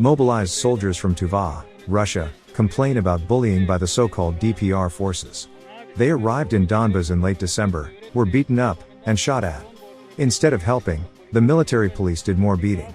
Mobilized soldiers from Tuva, Russia, complain about bullying by the so-called DPR forces. They arrived in Donbas in late December, were beaten up, and shot at. Instead of helping, the military police did more beating.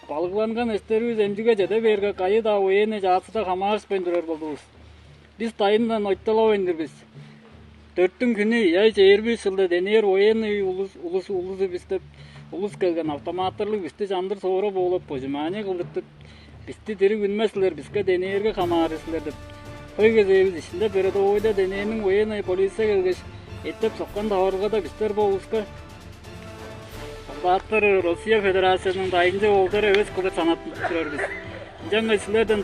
Балыкланган эстерибиз эмчиге жете берге кайда военный жаатыда камаарыспен жүрөр болдубуз. Биз тайындан ойталабайнбыз. 4 күнү яй жербиз жылда денер военный улусу биздеп улус келген автоматтарлык бизди жандыр соора боолоп пожимание кылдыртып бизди тири күнмөсүлөр бизге денерге камаарысыздар деп. Кой кезебиз ичинде передовойда дененин военный полиция келгеш эттеп соккан табарга да биздер болуска Россия Федерациясының дайынчы болдары өз кылып санатын көрөрбүз. Жаңа силерден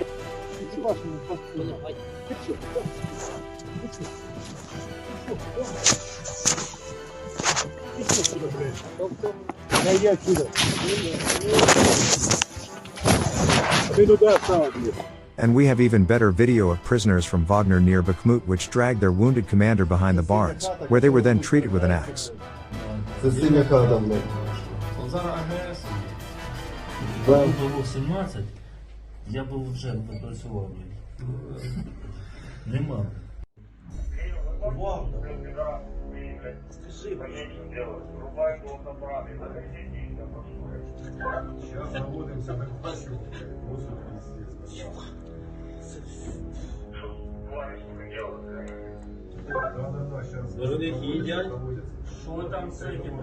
And we have even better video of prisoners from Wagner near Bakhmut which dragged their wounded commander behind the barns, where they were then treated with an axe. Зараз АГС, було 17, я був вже попрацював. Нема. Скажи, сейчас наводимся на квасу. Да, сейчас. Люди їдять, що там з этим,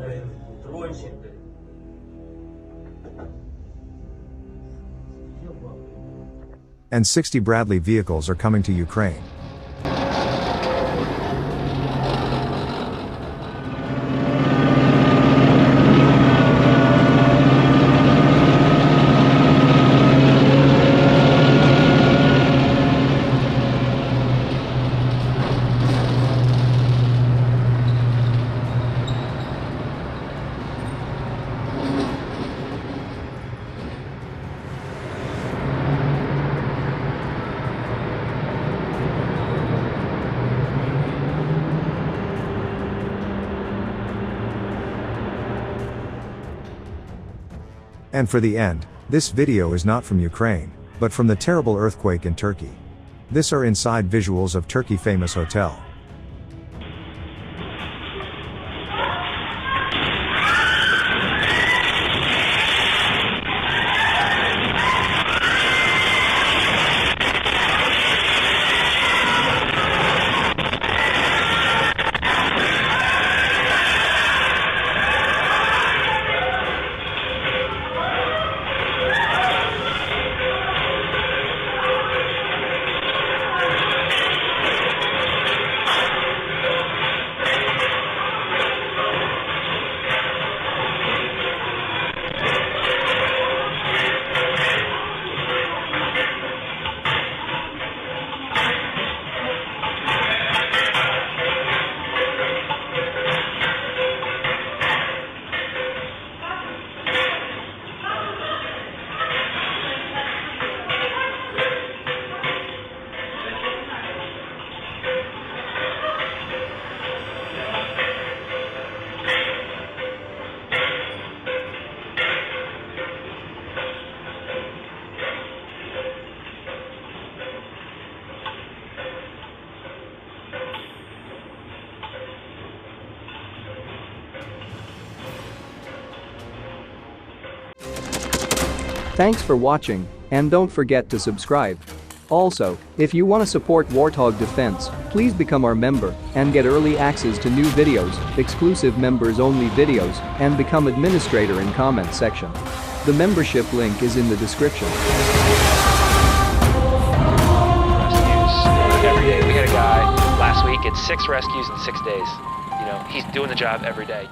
трончики? And 60 Bradley vehicles are coming to Ukraine. And for the end, this video is not from Ukraine, but from the terrible earthquake in Turkey. This are inside visuals of Turkey famous hotel. Thanks for watching, and don't forget to subscribe. Also, if you want to support Warthog Defense, please become our member and get early access to new videos, exclusive members-only videos, and become administrator in comment section. The membership link is in the description. Every day. We had a guy last week, it's 6 rescues in 6 days. You know, he's doing the job every day.